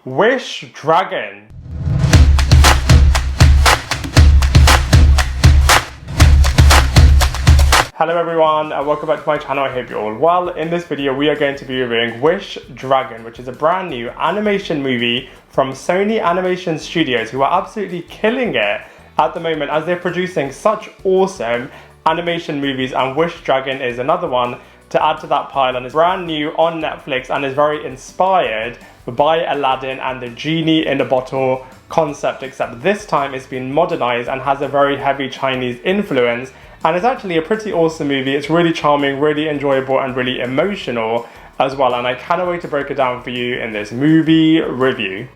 Wish Dragon. Hello everyone and welcome back to my channel. I hope you're all well. In this video we are going to be reviewing Wish Dragon, which is a brand new animation movie from Sony Animation Studios, who are absolutely killing it at the moment as they're producing such awesome animation movies, and Wish Dragon is another one to add to that pile, and it's brand new on Netflix and is very inspired by Aladdin and the genie in a bottle concept, except this time it's been modernized and has a very heavy Chinese influence, and it's actually a pretty awesome movie. It's really charming, really enjoyable and really emotional as well, and I cannot wait to break it down for you in this movie review.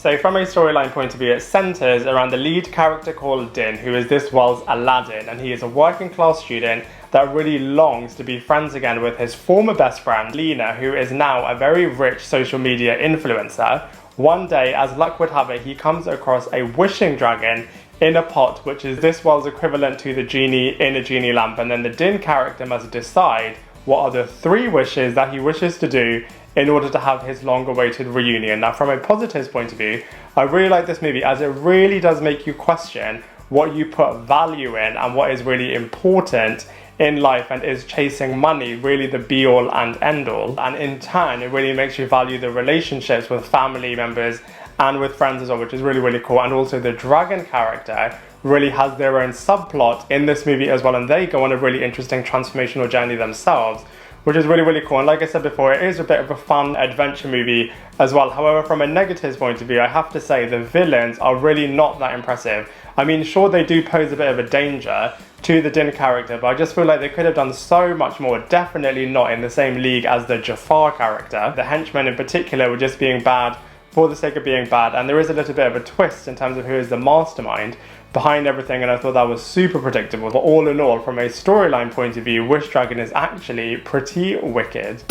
So from a storyline point of view, it centres around the lead character called Din, who is this world's Aladdin, and he is a working class student that really longs to be friends again with his former best friend Lena, who is now a very rich social media influencer. One day, as luck would have it, he comes across a wishing dragon in a pot, which is this world's equivalent to the genie in a genie lamp, and then the Din character must decide what are the 3 wishes that he wishes to do in order to have his long-awaited reunion. Now, from a positives point of view, I really like this movie as it really does make you question what you put value in and what is really important in life, and is chasing money really the be-all and end-all? And in turn, it really makes you value the relationships with family members and with friends as well, which is really, really cool. And also the dragon character really has their own subplot in this movie as well, and they go on a really interesting transformational journey themselves, which is really, really cool. And like I said before, it is a bit of a fun adventure movie as well. However, from a negatives point of view, I have to say the villains are really not that impressive. I mean, sure, they do pose a bit of a danger to the Din character, but I just feel like they could have done so much more. Definitely not in the same league as the Jafar character. The henchmen in particular were just being bad for the sake of being bad, and there is a little bit of a twist in terms of who is the mastermind behind everything, and I thought that was super predictable. But all in all, from a storyline point of view, Wish Dragon is actually pretty wicked.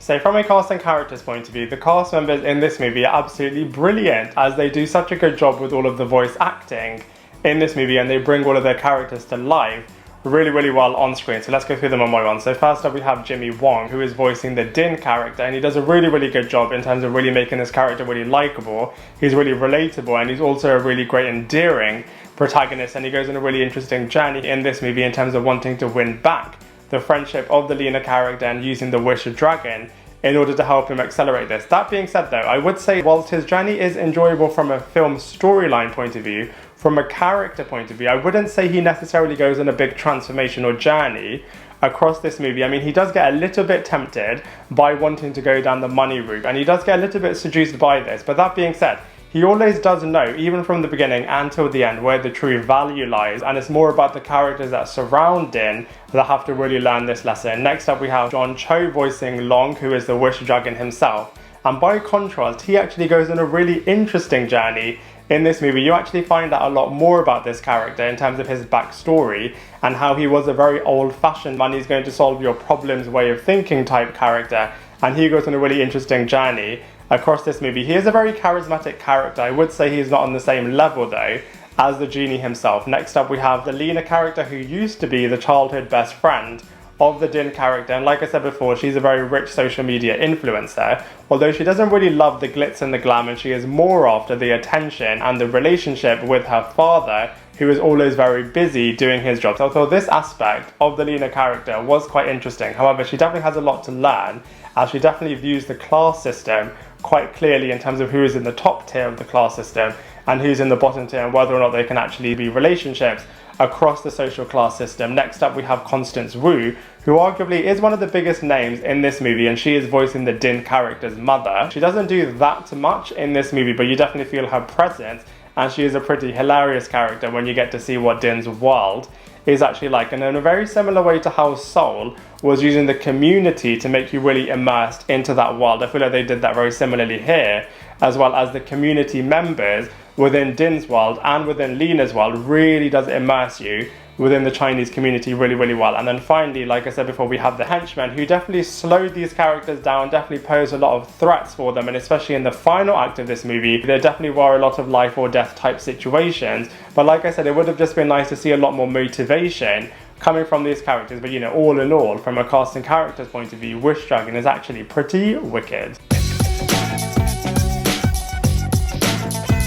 So from a cast and characters point of view, the cast members in this movie are absolutely brilliant, as they do such a good job with all of the voice acting in this movie, and they bring all of their characters to life really, really well on screen. So let's go through them one by one. So first up we have Wong, who is voicing the Din character, and he does a really, really good job in terms of really making this character really likable. He's really relatable, and he's also a really great, endearing protagonist, and he goes on a really interesting journey in this movie in terms of wanting to win back the friendship of the Lena character and using the Wish Dragon in order to help him accelerate this. That being said though, I would say whilst his journey is enjoyable from a film storyline point of view, from a character point of view, I wouldn't say he necessarily goes on a big transformational journey across this movie. I mean, he does get a little bit tempted by wanting to go down the money route, and he does get a little bit seduced by this, but that being said, he always does know, even from the beginning until the end, where the true value lies, and it's more about the characters that surround Din that have to really learn this lesson. Next up we have John Cho voicing Long, who is the Wish Dragon himself, and by contrast, he actually goes on a really interesting journey in this movie. You actually find out a lot more about this character in terms of his backstory and how he was a very old-fashioned money's going to solve your problems way of thinking type character, and he goes on a really interesting journey across this movie. He is a very charismatic character. I would say he's not on the same level though as the genie himself. Next up we have the Lena character, who used to be the childhood best friend of the Din character, and like I said before, she's a very rich social media influencer, although she doesn't really love the glitz and the glam, and she is more after the attention and the relationship with her father, who is always very busy doing his job. So I thought this aspect of the Lena character was quite interesting. However, she definitely has a lot to learn, as she definitely views the class system quite clearly in terms of who is in the top tier of the class system and who's in the bottom tier, and whether or not they can actually be relationships across the social class system. Next up we have Constance Wu, who arguably is one of the biggest names in this movie, and she is voicing the Din character's mother. She doesn't do that much in this movie, but you definitely feel her presence, and she is a pretty hilarious character when you get to see what Din's world is actually like. And in a very similar way to how Soul was using the community to make you really immersed into that world, I feel like they did that very similarly here, as well as the community members within Din's world and within Lena's world really does immerse you within the Chinese community really, really well. And then finally, like I said before, we have the henchmen, who definitely slowed these characters down, definitely posed a lot of threats for them, and especially in the final act of this movie, there definitely were a lot of life or death type situations. But like I said, it would have just been nice to see a lot more motivation coming from these characters, but you know, all in all, from a cast and characters point of view, Wish Dragon is actually pretty wicked.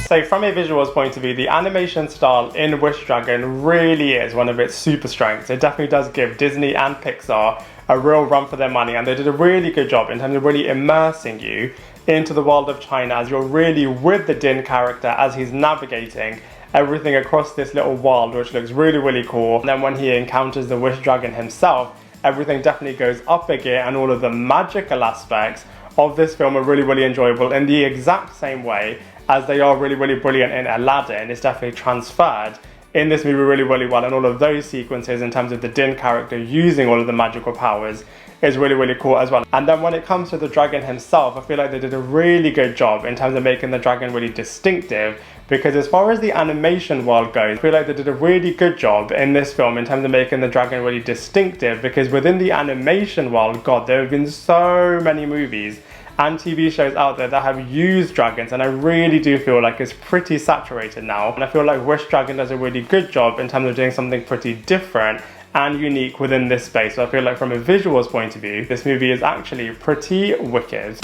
So from a visuals point of view, the animation style in Wish Dragon really is one of its super strengths. It definitely does give Disney and Pixar a real run for their money, and they did a really good job in terms of really immersing you into the world of China as you're really with the Din character as he's navigating everything across this little world, which looks really, really cool. And then when he encounters the Wish Dragon himself, everything definitely goes up a gear, and all of the magical aspects of this film are really, really enjoyable in the exact same way as they are really, really brilliant in Aladdin. It's definitely transferred in this movie really, really well, and all of those sequences in terms of the Din character using all of the magical powers is really, really cool as well. And then when it comes to the dragon himself, I feel like they did a really good job in terms of making the dragon really distinctive, because as far as the animation world goes, I feel like they did a really good job in this film in terms of making the dragon really distinctive, because within the animation world, God, there have been so many movies and TV shows out there that have used dragons, and I really do feel like it's pretty saturated now. And I feel like Wish Dragon does a really good job in terms of doing something pretty different and unique within this space. So I feel like from a visuals point of view, this movie is actually pretty wicked.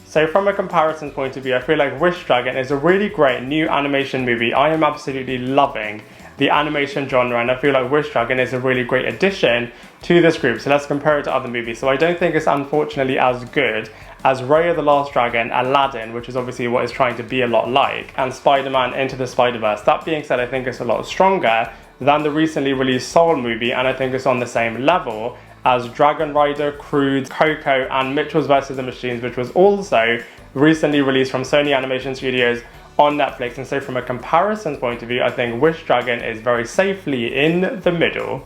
So from a comparison point of view, I feel like Wish Dragon is a really great new animation movie. I am absolutely loving the animation genre, and I feel like Wish Dragon is a really great addition to this group. So let's compare it to other movies. So I don't think it's unfortunately as good as Raya the Last Dragon, Aladdin, which is obviously what it's trying to be a lot like, and Spider-Man Into the Spider-Verse. That being said, I think it's a lot stronger than the recently released Soul movie, and I think it's on the same level as Dragon Rider, Crude, Coco, and Mitchell's vs. the Machines, which was also recently released from Sony Animation Studios on Netflix. And so from a comparison point of view, I think Wish Dragon is very safely in the middle.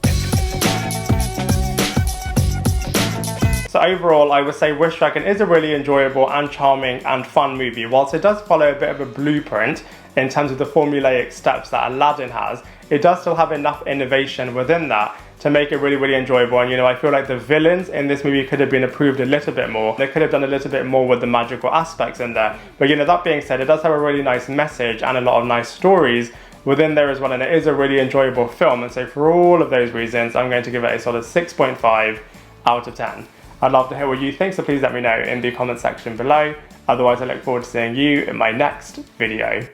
So overall, I would say Wish Dragon is a really enjoyable and charming and fun movie. Whilst it does follow a bit of a blueprint in terms of the formulaic steps that Aladdin has, it does still have enough innovation within that to make it really, really enjoyable. And you know, I feel like the villains in this movie could have been improved a little bit more. They could have done a little bit more with the magical aspects in there. But you know, that being said, it does have a really nice message and a lot of nice stories within there as well, and it is a really enjoyable film. And so for all of those reasons, I'm going to give it a solid 6.5 out of 10. I'd love to hear what you think, so please let me know in the comment section below. Otherwise, I look forward to seeing you in my next video.